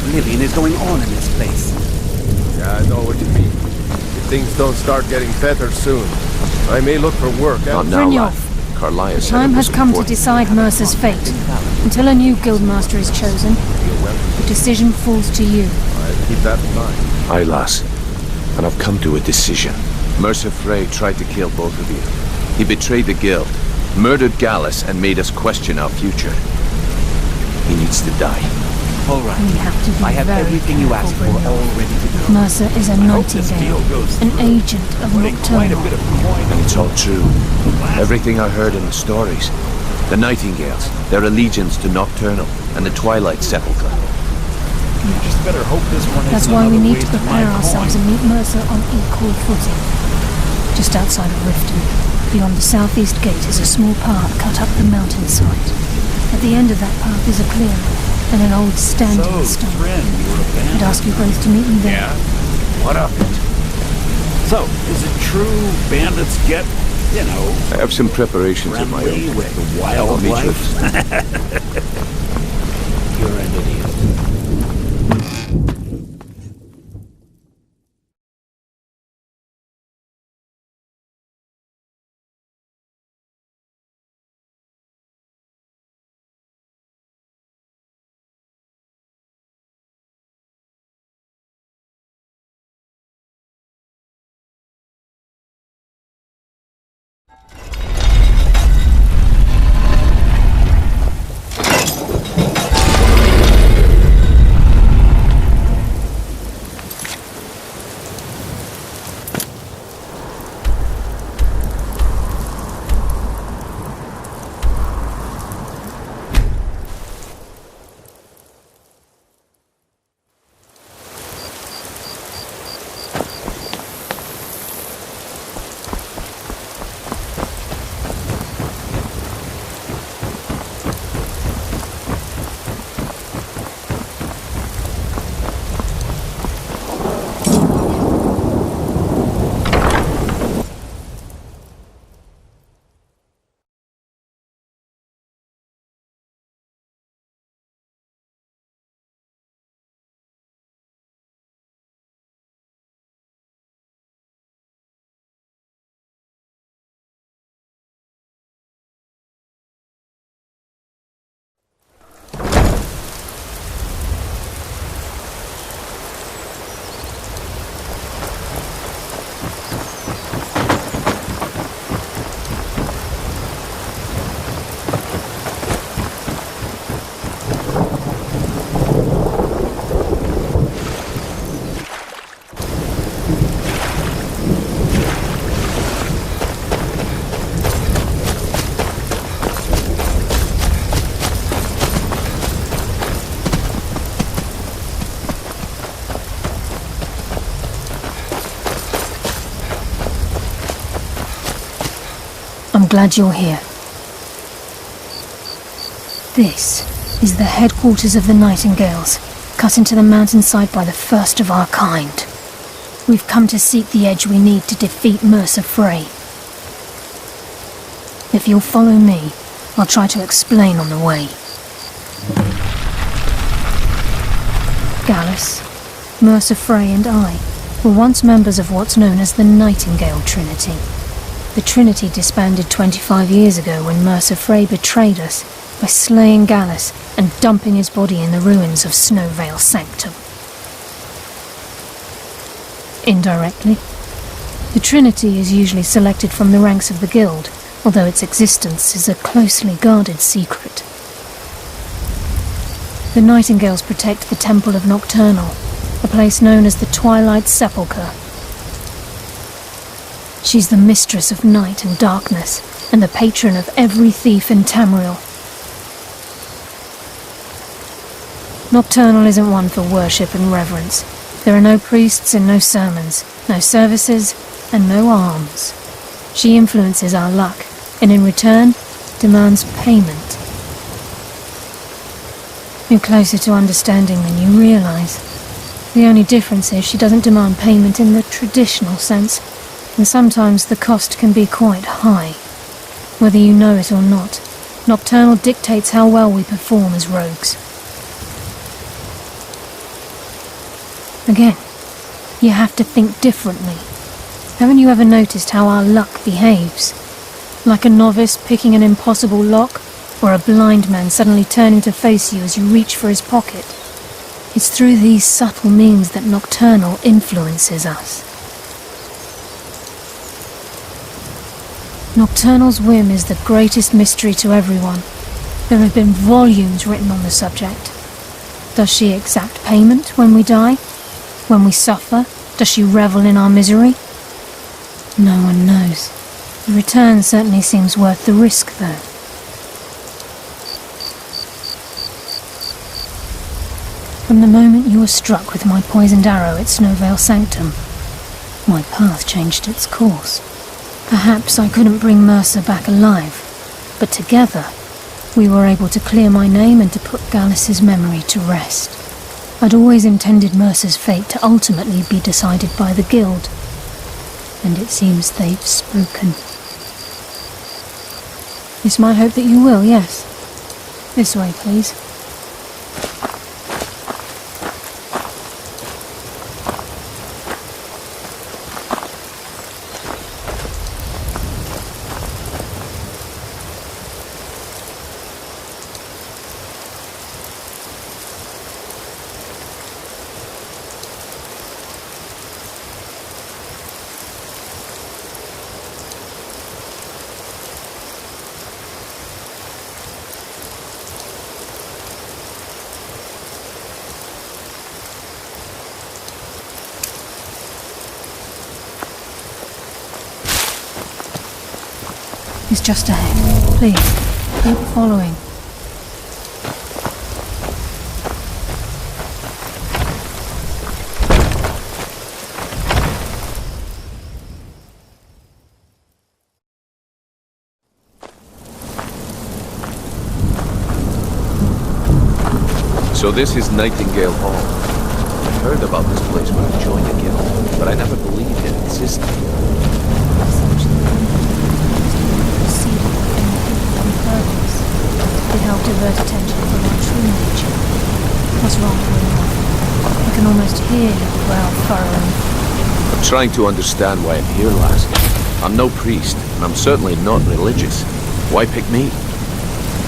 oblivion is going on in this place. Yeah, I know what you mean. If things don't start getting better soon, I may look for work. Not now, lad. Carlia said Time it was has come to important. decide Mercer's fate. Until a new guildmaster is chosen, the decision falls to you. I'll keep that in mind. Aye, lass. And I've come to a decision. Mercer Frey tried to kill both of you. He betrayed the guild, murdered Gallus, and made us question our future. He needs to die. All right. We have to be I have very everything you asked for careful, all ready to go. Mercer is a Nightingale, an agent of Nocturnal. And it's all true. Everything I heard in the stories. The Nightingales, their allegiance to Nocturnal, and the Twilight Sepulchre. Just better hope this one That's why we need to prepare ourselves and meet Mercer on equal footing. Just outside of Riften, beyond the southeast gate, is a small path cut up the mountainside. At the end of that path is a clearing and an old standing stone. I'd ask you both to meet me there. Yeah? What of it? So, is it true bandits get, you know, I have some preparations in my friendly own. with the I'll meet you. wildlife? You're an idiot. I'm glad you're here. This is the headquarters of the Nightingales, cut into the mountainside by the first of our kind. We've come to seek the edge we need to defeat Mercer Frey. If you'll follow me, I'll try to explain on the way. Gallus, Mercer Frey and I were once members of what's known as the Nightingale Trinity. The Trinity disbanded 25 years ago when Mercer Frey betrayed us by slaying Gallus and dumping his body in the ruins of Snowvale Sanctum. Indirectly, the Trinity is usually selected from the ranks of the Guild, although its existence is a closely guarded secret. The Nightingales protect the Temple of Nocturnal, a place known as the Twilight Sepulchre. She's the mistress of night and darkness, and the patron of every thief in Tamriel. Nocturnal isn't one for worship and reverence. There are no priests and no sermons, no services, and no alms. She influences our luck, and in return, demands payment. You're closer to understanding than you realize. The only difference is she doesn't demand payment in the traditional sense, and sometimes the cost can be quite high. Whether you know it or not, Nocturnal dictates how well we perform as rogues. Again, you have to think differently. Haven't you ever noticed how our luck behaves? Like a novice picking an impossible lock, or a blind man suddenly turning to face you as you reach for his pocket. It's through these subtle means that Nocturnal influences us. Nocturnal's whim is the greatest mystery to everyone. There have been volumes written on the subject. Does she exact payment when we die? When we suffer, does she revel in our misery? No one knows. The return certainly seems worth the risk, though. From the moment you were struck with my poisoned arrow at Snowvale Sanctum, my path changed its course. Perhaps I couldn't bring Mercer back alive, but together we were able to clear my name and to put Gallus's memory to rest. I'd always intended Mercer's fate to ultimately be decided by the Guild, and it seems they've spoken. It's my hope that you will, yes. This way, please. It's just ahead. Please, keep following. So this is Nightingale Hall. I heard about this place when I joined the guild, but I never believed it existed. It helped divert attention from our true nature. What's wrong with you? I can almost hear your brow furrowing. I'm trying to understand why I'm here, lass. I'm no priest, and I'm certainly not religious. Why pick me?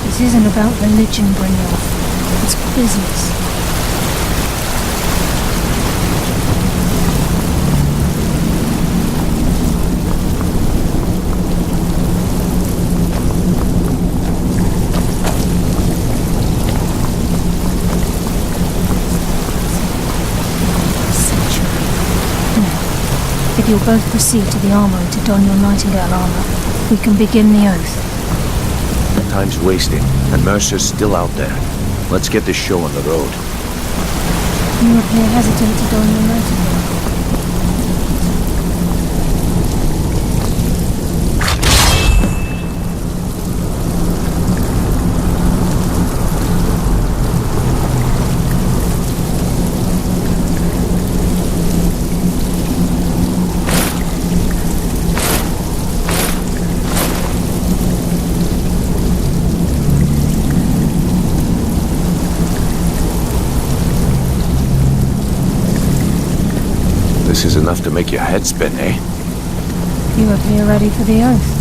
This isn't about religion, Brynjolf. It's business. If you'll both proceed to the armory to don your Nightingale armor, we can begin the oath. The time's wasting, and Mercer's still out there. Let's get this show on the road. You appear hesitant to don your Nightingale. This is enough to make your head spin, eh? You appear ready for the oath.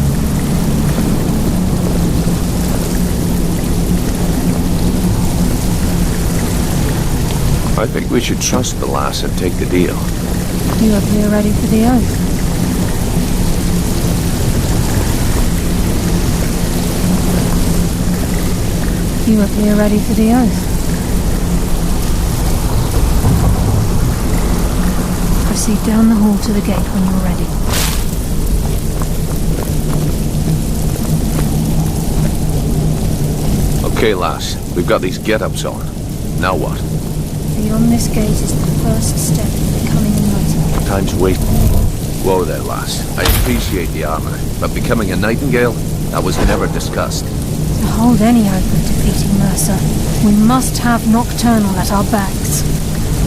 I think we should trust the lass and take the deal. You appear ready for the oath. You appear ready for the oath. Proceed down the hall to the gate when you're ready. Okay, lass. We've got these get-ups on. Now what? Beyond this gate is the first step in becoming a Nightingale. Time's wasting. Whoa there, lass. I appreciate the armor, but becoming a Nightingale? That was never discussed. To hold any hope of defeating Mercer, we must have Nocturnal at our backs.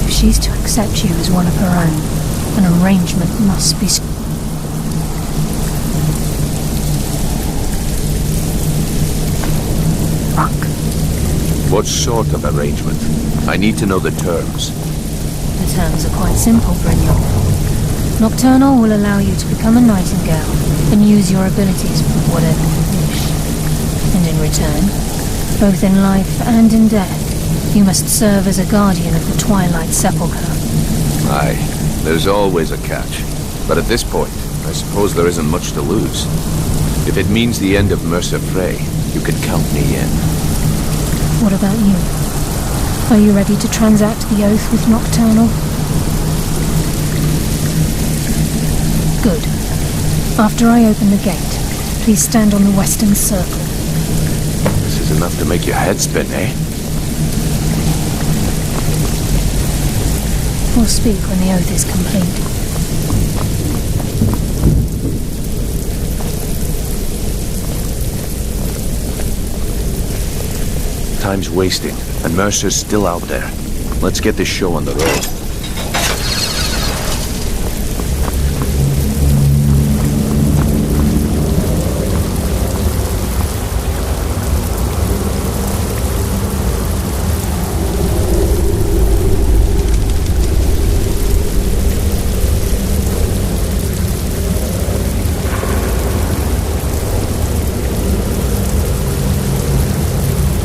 If she's to accept you as one of her own, an arrangement must be... What sort of arrangement? I need to know the terms. The terms are quite simple, Brynjolf. Nocturnal will allow you to become a Nightingale and use your abilities for whatever you wish. And in return, both in life and in death, you must serve as a guardian of the Twilight Sepulchre. Aye, there's always a catch. But at this point, I suppose there isn't much to lose. If it means the end of Mercer Frey, you can count me in. What about you? Are you ready to transact the oath with Nocturnal? Good. After I open the gate, please stand on the western circle. This is enough to make your head spin, eh? We'll speak when the oath is complete. Time's wasting, and Mercer's still out there. Let's get this show on the road.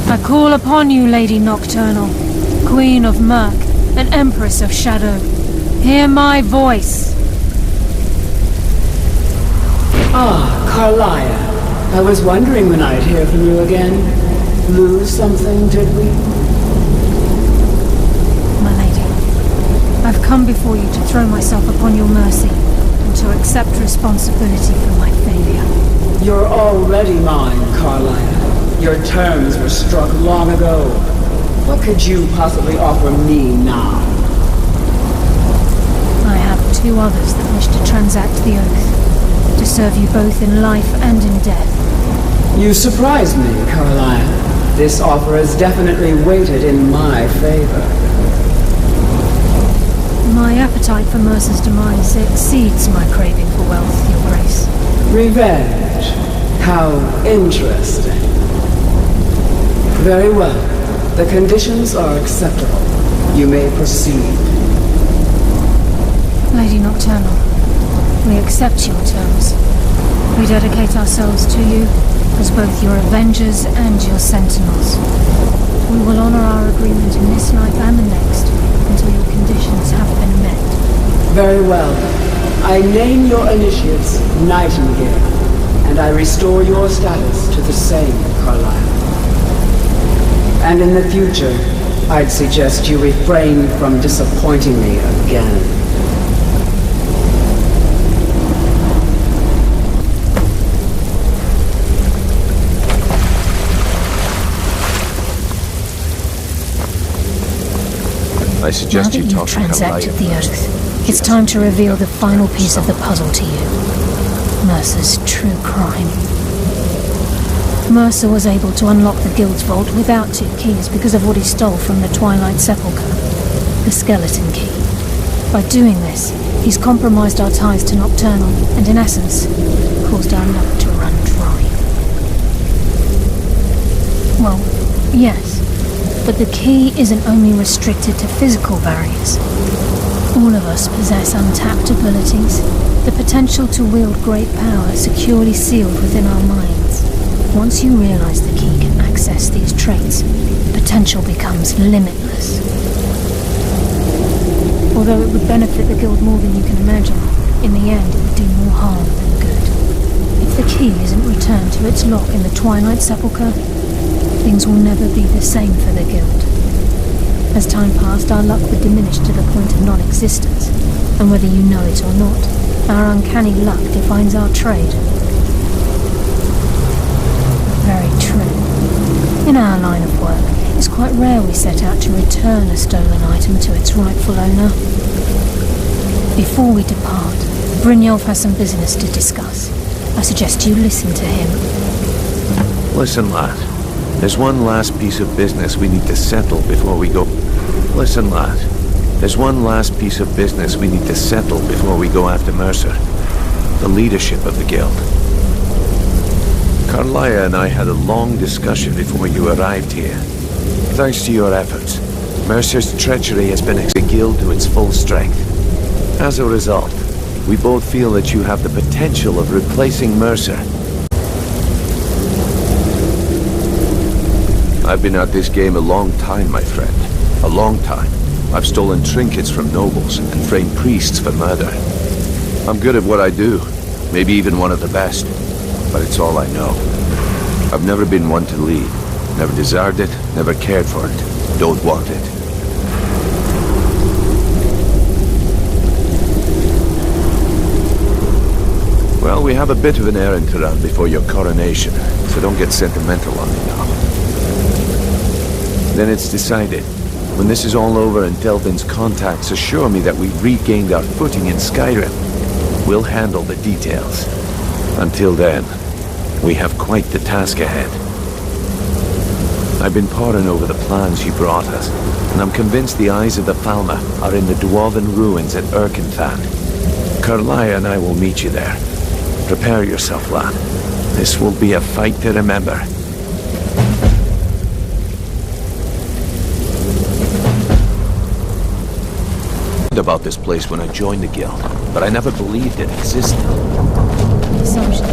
I call upon you, Lady Nocturnal, Queen of Murk and Empress of Shadow. Hear my voice. Ah, Carlia. I was wondering when I'd hear from you again. Lose something, did we? My lady, I've come before you to throw myself upon your mercy and to accept responsibility for my failure. You're already mine, Carlia. Your terms were struck long ago. What could you possibly offer me now? I have two others that wish to transact the oath, to serve you both in life and in death. You surprise me, Carlia. This offer is definitely weighted in my favor. My appetite for Mercer's demise exceeds my craving for wealth, Your Grace. Revenge. How interesting. Very well. The conditions are acceptable. You may proceed. Lady Nocturnal, we accept your terms. We dedicate ourselves to you as both your avengers and your sentinels. We will honor our agreement in this life and the next until your conditions have been met. Very well. I name your initiates Nightingale, and I restore your status to the same, Carlisle. And in the future, I'd suggest you refrain from disappointing me again. I suggest you talk to Now that you've transacted Carlia the first. oath, it's time to reveal the final piece of the puzzle to you. Mercer's true crime. Mercer was able to unlock the Guild's vault without two keys because of what he stole from the Twilight Sepulchre, the skeleton key. By doing this, he's compromised our ties to Nocturnal and, in essence, caused our luck to run dry. Well, yes, but the key isn't only restricted to physical barriers. All of us possess untapped abilities, the potential to wield great power securely sealed within our minds. Once you realize the key can access these traits, potential becomes limitless. Although it would benefit the Guild more than you can imagine, in the end it would do more harm than good. If the key isn't returned to its lock in the Twilight Sepulchre, things will never be the same for the Guild. As time passed, our luck would diminish to the point of non-existence, and whether you know it or not, our uncanny luck defines our trade. Very true. In our line of work, it's quite rare we set out to return a stolen item to its rightful owner. Before we depart, Brynjolf has some business to discuss. I suggest you listen to him. Listen, lad. There's one last piece of business we need to settle before we go... Listen, lad. There's one last piece of business we need to settle before we go after Mercer. The leadership of the Guild. Carlia and I had a long discussion before you arrived here. Thanks to your efforts, Mercer's treachery has been a guild to its full strength. As a result, we both feel that you have the potential of replacing Mercer. I've been at this game a long time, my friend. A long time. I've stolen trinkets from nobles and framed priests for murder. I'm good at what I do. Maybe even one of the best. But it's all I know. I've never been one to lead. Never desired it, never cared for it. Don't want it. Well, we have a bit of an errand to run before your coronation, so don't get sentimental on me now. Then it's decided. When this is all over and Delvin's contacts assure me that we've regained our footing in Skyrim, we'll handle the details. Until then, we have quite the task ahead. I've been poring over the plans you brought us, and I'm convinced the eyes of the Falmer are in the dwarven ruins at Erkenthan. Karlaya and I will meet you there. Prepare yourself, lad. This will be a fight to remember. About this place when I joined the guild, but I never believed it existed. Assumption.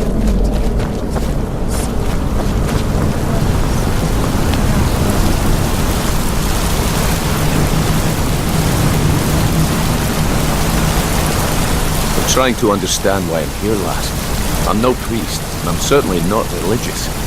I'm trying to understand why I'm here, lad. I'm no priest, and I'm certainly not religious.